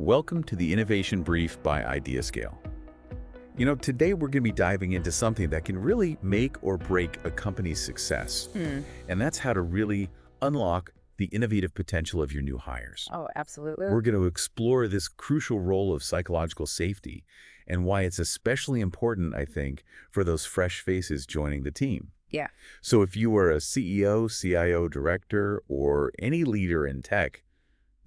Welcome to the Innovation Brief by IdeaScale. Today we're going to be diving into something that can really make or break a company's success. And that's how to really unlock the innovative potential of your new hires. Oh, absolutely. We're going to explore this crucial role of psychological safety and why it's especially important, I think, for those fresh faces joining the team. Yeah. So if you are a CEO, CIO, director, or any leader in tech,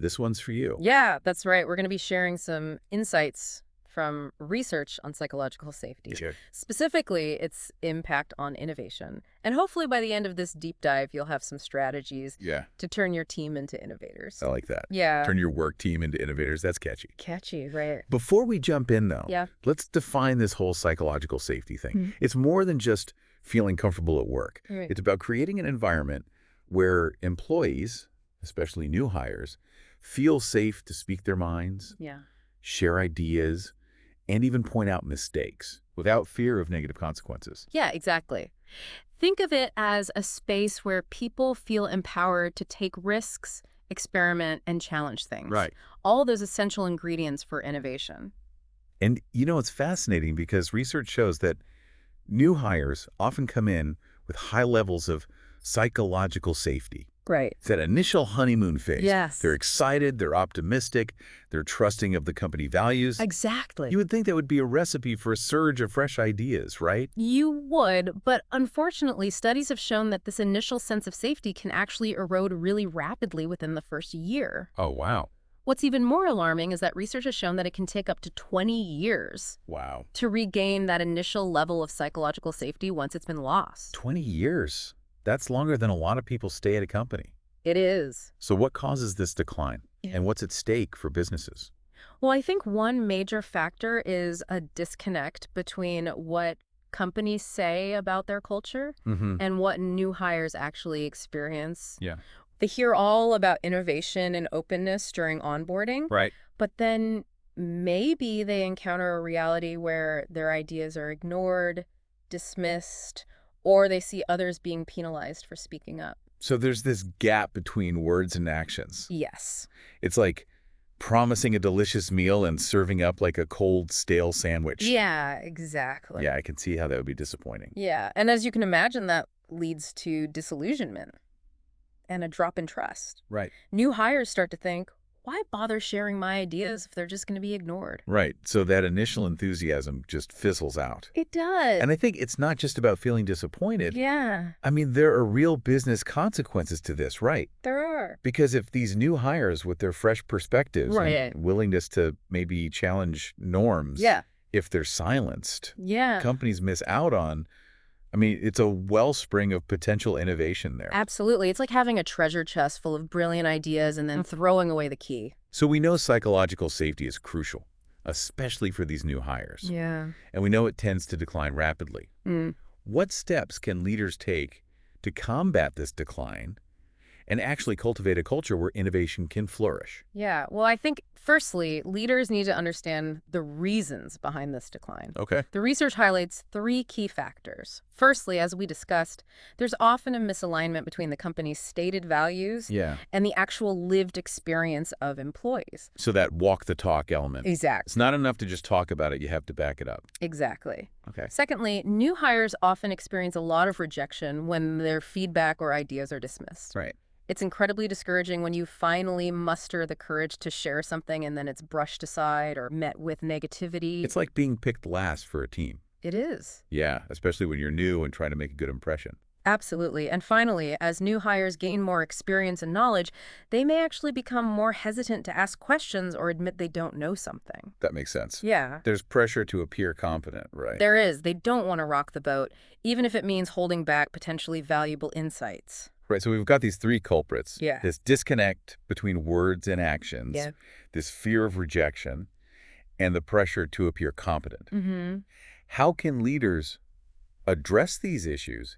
this one's for you. Yeah, that's right. We're going to be sharing some insights from research on psychological safety, Sure. specifically its impact on innovation. And hopefully by the end of this deep dive, you'll have some strategies Yeah, to turn your team into innovators. I like that. Yeah. Turn your work team into innovators. That's catchy. Catchy, right? Before we jump in, though, Yeah. let's define this whole psychological safety thing. Mhm. It's more than just feeling comfortable at work. Right. It's about creating an environment where employees, especially new hires, feel safe to speak their minds, Yeah. share ideas, and even point out mistakes without fear of negative consequences. Yeah, exactly. Think of it as a space where people feel empowered to take risks, experiment, and challenge things. All those essential ingredients for innovation. And it's fascinating because research shows that new hires often come in with high levels of psychological safety. Right. It's that initial honeymoon phase. Yes. They're excited, they're optimistic, they're trusting of the company values. Exactly. You would think that would be a recipe for a surge of fresh ideas, right? You would, but unfortunately, studies have shown that this initial sense of safety can actually erode really rapidly within the first year. Oh, wow. What's even more alarming is that research has shown that it can take up to 20 years Wow. to regain that initial level of psychological safety once it's been lost. 20 years. That's longer than a lot of people stay at a company. It is. So what causes this decline? Yeah. And what's at stake for businesses? Well, I think one major factor is a disconnect between what companies say about their culture and what new hires actually experience. Yeah. They hear all about innovation and openness during onboarding, Right. but then maybe they encounter a reality where their ideas are ignored, dismissed, or they see others being penalized for speaking up. So there's this gap between words and actions. Yes. It's like promising a delicious meal and serving up like a cold, stale sandwich. Yeah, exactly. Yeah, I can see how that would be disappointing. Yeah, and as you can imagine, that leads to disillusionment and a drop in trust. Right. New hires start to think, why bother sharing my ideas if they're just going to be ignored? Right. So that initial enthusiasm just fizzles out. It does. And I think it's not just about feeling disappointed. Yeah, I mean, there are real business consequences to this, right? there are. Because if these new hires with their fresh perspectives Right. and willingness to maybe challenge norms, Yeah. if they're silenced, Yeah. companies miss out on, it's a wellspring of potential innovation there. Absolutely. It's like having a treasure chest full of brilliant ideas and then throwing away the key. So we know psychological safety is crucial, especially for these new hires. Yeah. And we know it tends to decline rapidly. What steps can leaders take to combat this decline and actually cultivate a culture where innovation can flourish? Yeah. Well, I think, firstly, leaders need to understand the reasons behind this decline. Okay. The research highlights 3 key factors. Firstly, as we discussed, there's often a misalignment between the company's stated values Yeah. and the actual lived experience of employees. So that walk the talk element. Exactly. It's not enough to just talk about it. You have to back it up. Exactly. Okay. Secondly, new hires often experience a lot of rejection when their feedback or ideas are dismissed. Right. It's incredibly discouraging when you finally muster the courage to share something and then it's brushed aside or met with negativity. It's like being picked last for a team. It is. Yeah, especially when you're new and trying to make a good impression. Absolutely. And finally, as new hires gain more experience and knowledge, they may actually become more hesitant to ask questions or admit they don't know something. That makes sense. Yeah. There's pressure to appear confident, right? There is. They don't want to rock the boat, even if it means holding back potentially valuable insights. Right, so we've got these 3 culprits. Yeah. This disconnect between words and actions, Yeah. this fear of rejection, and the pressure to appear competent. Mm-hmm. How can leaders address these issues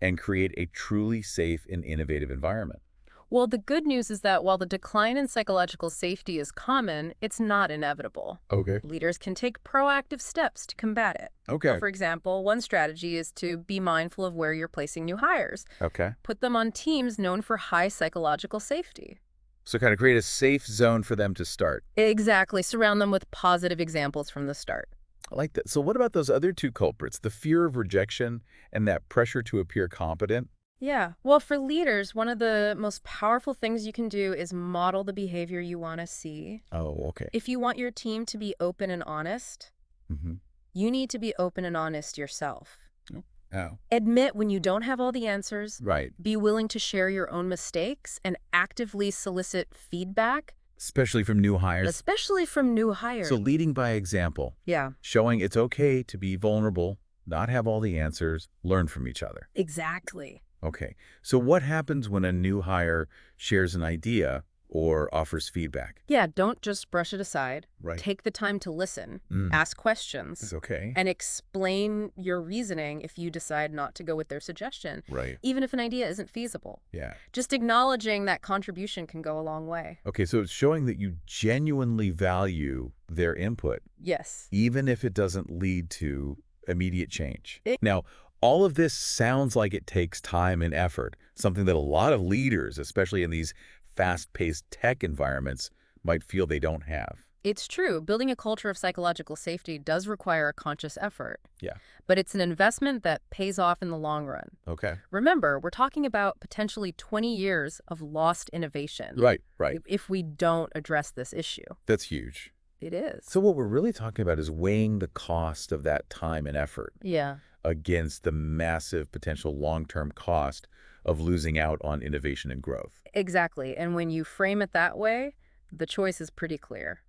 and create a truly safe and innovative environment? Well, the good news is that while the decline in psychological safety is common, it's not inevitable. Okay. Leaders can take proactive steps to combat it. Okay. For example, one strategy is to be mindful of where you're placing new hires. Okay. Put them on teams known for high psychological safety. So kind of create a safe zone for them to start. Exactly. Surround them with positive examples from the start. I like that. So what about those other two culprits, the fear of rejection and that pressure to appear competent? Yeah. Well, for leaders, one of the most powerful things you can do is model the behavior you want to see. Oh, okay. If you want your team to be open and honest, Mm-hmm. you need to be open and honest yourself. Oh, Admit when you don't have all the answers. right. Be willing to share your own mistakes and actively solicit feedback, Especially from new hires. especially from new hires. So leading by example, Yeah, showing it's okay to be vulnerable, not have all the answers, learn from each other. exactly. Okay. So what happens when a new hire shares an idea or offers feedback? Yeah, don't just brush it aside. Right. Take the time to listen, Mm. ask questions, It's okay. and explain your reasoning if you decide not to go with their suggestion, Right. even if an idea isn't feasible. Yeah. Just acknowledging that contribution can go a long way. Okay, so it's showing that you genuinely value their input, Yes. even if it doesn't lead to immediate change. It- Now, all of this sounds like it takes time and effort, something that a lot of leaders, especially in these fast-paced tech environments, might feel they don't have. It's true. Building a culture of psychological safety does require a conscious effort. Yeah. But it's an investment that pays off in the long run. Okay. Remember, we're talking about potentially 20 years of lost innovation. Right, right. If we don't address this issue. That's huge. It is. So what we're really talking about is weighing the cost of that time and effort Yeah. against the massive potential long-term cost of losing out on innovation and growth. Exactly. And when you frame it that way, the choice is pretty clear.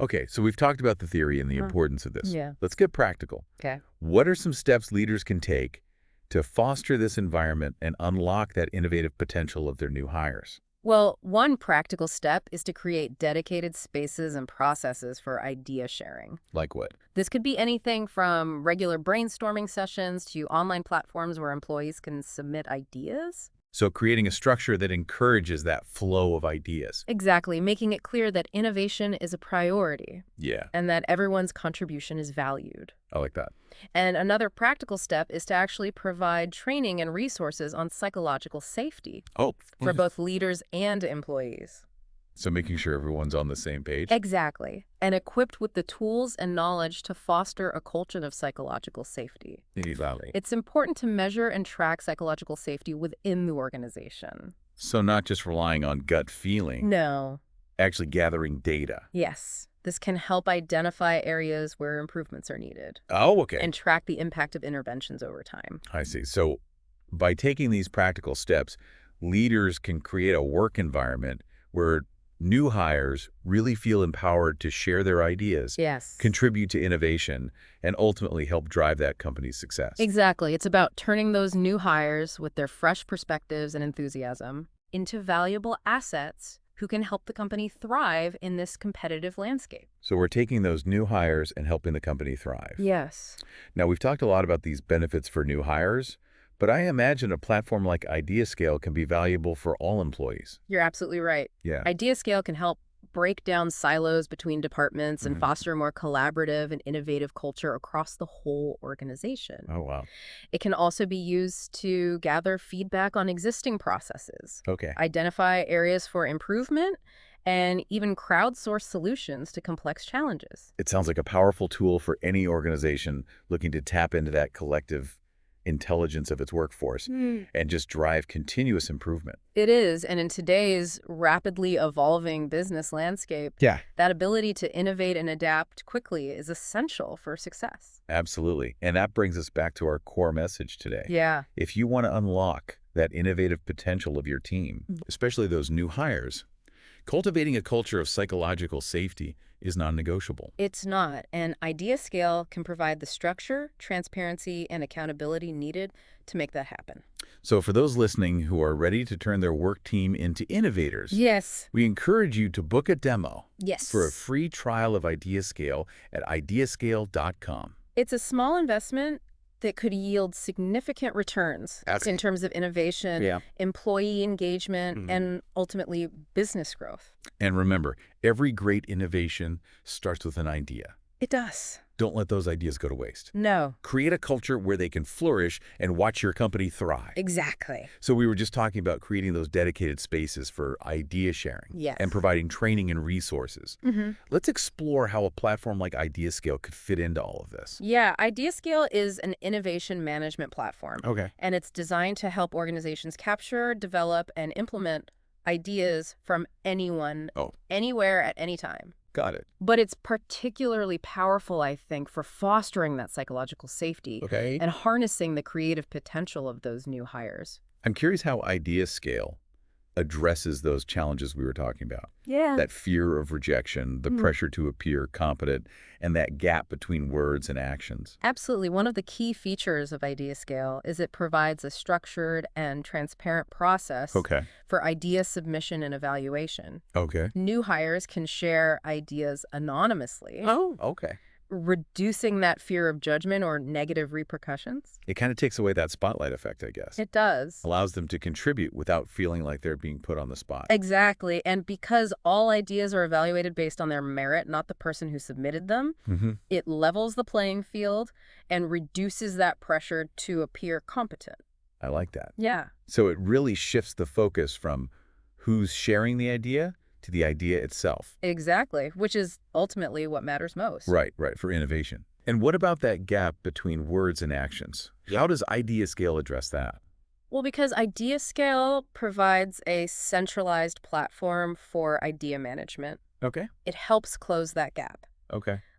Okay, so we've talked about the theory and the importance of this. Yeah. Let's get practical. Okay. What are some steps leaders can take to foster this environment and unlock that innovative potential of their new hires? Well, one practical step is to create dedicated spaces and processes for idea sharing. Like what? This could be anything from regular brainstorming sessions to online platforms where employees can submit ideas. So creating a structure that encourages that flow of ideas. Exactly, making it clear that innovation is a priority Yeah, and that everyone's contribution is valued. I like that. And another practical step is to actually provide training and resources on psychological safety Oh, for both leaders and employees. so making sure everyone's on the same page? Exactly, and equipped with the tools and knowledge to foster a culture of psychological safety. Exactly. It's important to measure and track psychological safety within the organization. So not just relying on gut feeling, No. actually gathering data. Yes. This can help identify areas where improvements are needed Oh, okay. and track the impact of interventions over time. I see. So by taking these practical steps, leaders can create a work environment where new hires really feel empowered to share their ideas, Yes. contribute to innovation, and ultimately help drive that company's success. Exactly. It's about turning those new hires with their fresh perspectives and enthusiasm into valuable assets who can help the company thrive in this competitive landscape. So we're taking those new hires and helping the company thrive. Yes. Now, we've talked a lot about these benefits for new hires, but I imagine a platform like IdeaScale can be valuable for all employees. You're absolutely right. Yeah. IdeaScale can help break down silos between departments and foster a more collaborative and innovative culture across the whole organization. Oh, wow. It can also be used to gather feedback on existing processes, Okay. identify areas for improvement, and even crowdsource solutions to complex challenges. It sounds like a powerful tool for any organization looking to tap into that collective intelligence of its workforce and just drive continuous improvement. It is, and in today's rapidly evolving business landscape, Yeah. that ability to innovate and adapt quickly is essential for success. Absolutely. And that brings us back to our core message today. Yeah. If you want to unlock that innovative potential of your team, especially those new hires, cultivating a culture of psychological safety is non-negotiable. It's not, and IdeaScale can provide the structure, transparency, and accountability needed to make that happen. So for those listening who are ready to turn their work team into innovators, Yes. we encourage you to book a demo Yes. for a free trial of IdeaScale at ideascale.com. It's a small investment that could yield significant returns in terms of innovation, employee engagement, and ultimately business growth. And remember, every great innovation starts with an idea. It does. Don't let those ideas go to waste. No. Create a culture where they can flourish and watch your company thrive. Exactly. So we were just talking about creating those dedicated spaces for idea sharing. Yes. And providing training and resources. Let's explore how a platform like IdeaScale could fit into all of this. Yeah, IdeaScale is an innovation management platform. Okay. And it's designed to help organizations capture, develop, and implement ideas from anyone, anywhere, at any time. Got it. But it's particularly powerful, I think, for fostering that psychological safety and harnessing the creative potential of those new hires. I'm curious how IdeaScale addresses those challenges we were talking about. Yeah. That fear of rejection, the pressure to appear competent, and that gap between words and actions. Absolutely. One of the key features of IdeaScale is it provides a structured and transparent process for idea submission and evaluation. New hires can share ideas anonymously. Reducing that fear of judgment or negative repercussions. It kind of takes away that spotlight effect, I guess. It does. Allows them to contribute without feeling like they're being put on the spot. Exactly. And because all ideas are evaluated based on their merit, not the person who submitted them, it levels the playing field and reduces that pressure to appear competent. I like that. Yeah. So it really shifts the focus from who's sharing the idea to the idea itself. Exactly, which is ultimately what matters most. Right, for innovation. And what about that gap between words and actions? How does IdeaScale address that? Well, because IdeaScale provides a centralized platform for idea management. It helps close that gap.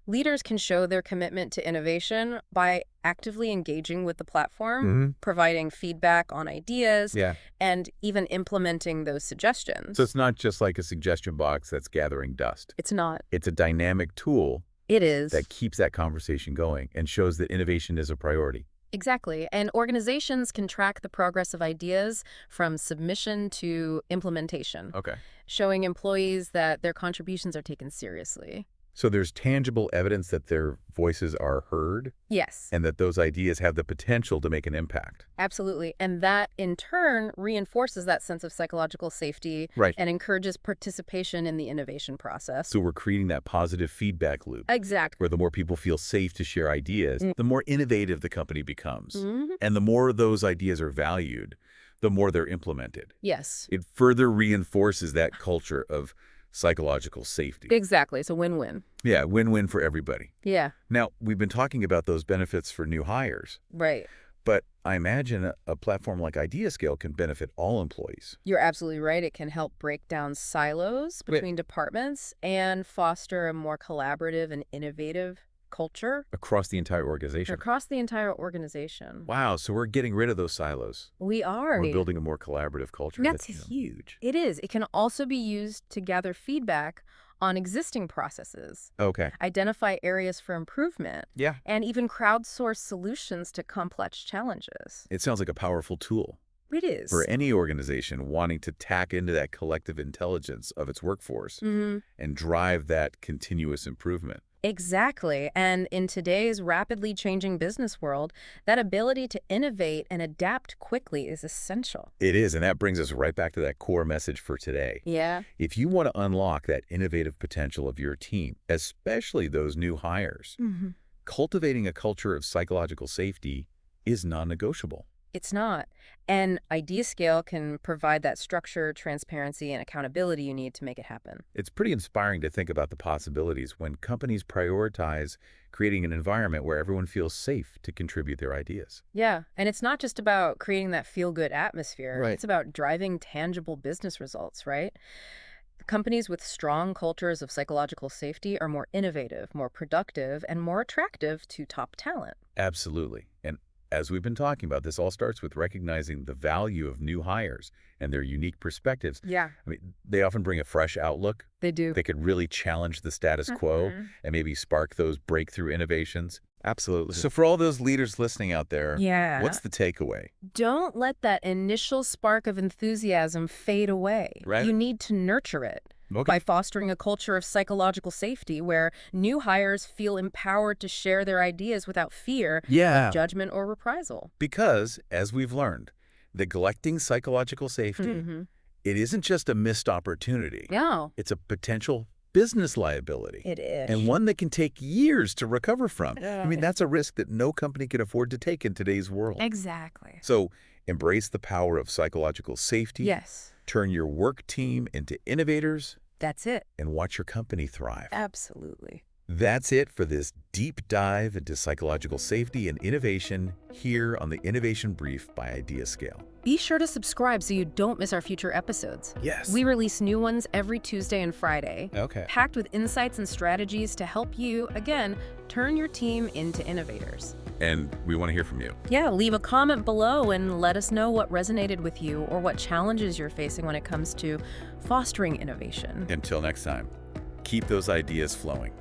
Leaders can show their commitment to innovation by actively engaging with the platform, providing feedback on ideas, and even implementing those suggestions. So it's not just like a suggestion box that's gathering dust. It's not. It's a dynamic tool. It is. That keeps that conversation going and shows that innovation is a priority. Exactly. And organizations can track the progress of ideas from submission to implementation, showing employees that their contributions are taken seriously. So there's tangible evidence that their voices are heard? Yes. And that those ideas have the potential to make an impact? Absolutely. And that, in turn, reinforces that sense of psychological safety and encourages participation in the innovation process. So we're creating that positive feedback loop. Exactly. Where the more people feel safe to share ideas, the more innovative the company becomes. And the more those ideas are valued, the more they're implemented. Yes. It further reinforces that culture of psychological safety. Exactly. It's a win-win. Yeah, win-win for everybody. Yeah. Now, we've been talking about those benefits for new hires. Right. But I imagine a platform like IdeaScale can benefit all employees. You're absolutely right. It can help break down silos between departments and foster a more collaborative and innovative culture. Across the entire organization. Across the entire organization. Wow, so we're getting rid of those silos. We are. We're building a more collaborative culture. That's huge. It is. It can also be used to gather feedback on existing processes. Identify areas for improvement. And even crowdsource solutions to complex challenges. It sounds like a powerful tool. It is. For any organization wanting to tap into that collective intelligence of its workforce and drive that continuous improvement. Exactly. And in today's rapidly changing business world, that ability to innovate and adapt quickly is essential. It is. And that brings us right back to that core message for today. Yeah. If you want to unlock that innovative potential of your team, especially those new hires, cultivating a culture of psychological safety is non-negotiable. It's not. And IdeaScale can provide that structure, transparency, and accountability you need to make it happen. It's pretty inspiring to think about the possibilities when companies prioritize creating an environment where everyone feels safe to contribute their ideas. Yeah, and it's not just about creating that feel-good atmosphere. It's about driving tangible business results, right? Companies with strong cultures of psychological safety are more innovative, more productive, and more attractive to top talent. Absolutely. And as we've been talking about, this all starts with recognizing the value of new hires and their unique perspectives. Yeah. I mean, they often bring a fresh outlook. They do. They could really challenge the status quo and maybe spark those breakthrough innovations. Absolutely. So for all those leaders listening out there, what's the takeaway? Don't let that initial spark of enthusiasm fade away. You need to nurture it. By fostering a culture of psychological safety where new hires feel empowered to share their ideas without fear, judgment, or reprisal. Because, as we've learned, neglecting psychological safety, it isn't just a missed opportunity. No. It's a potential business liability. It is. And one that can take years to recover from. Yeah. I mean, that's a risk that no company can afford to take in today's world. Exactly. So embrace the power of psychological safety. Yes. Turn your work team into innovators. That's it. And watch your company thrive. Absolutely. That's it for this deep dive into psychological safety and innovation here on the Innovation Brief by IdeaScale. Be sure to subscribe so you don't miss our future episodes. Yes. We release new ones every Tuesday and Friday, packed with insights and strategies to help you, again, turn your team into innovators. And we want to hear from you. Yeah, leave a comment below and let us know what resonated with you or what challenges you're facing when it comes to fostering innovation. Until next time, keep those ideas flowing.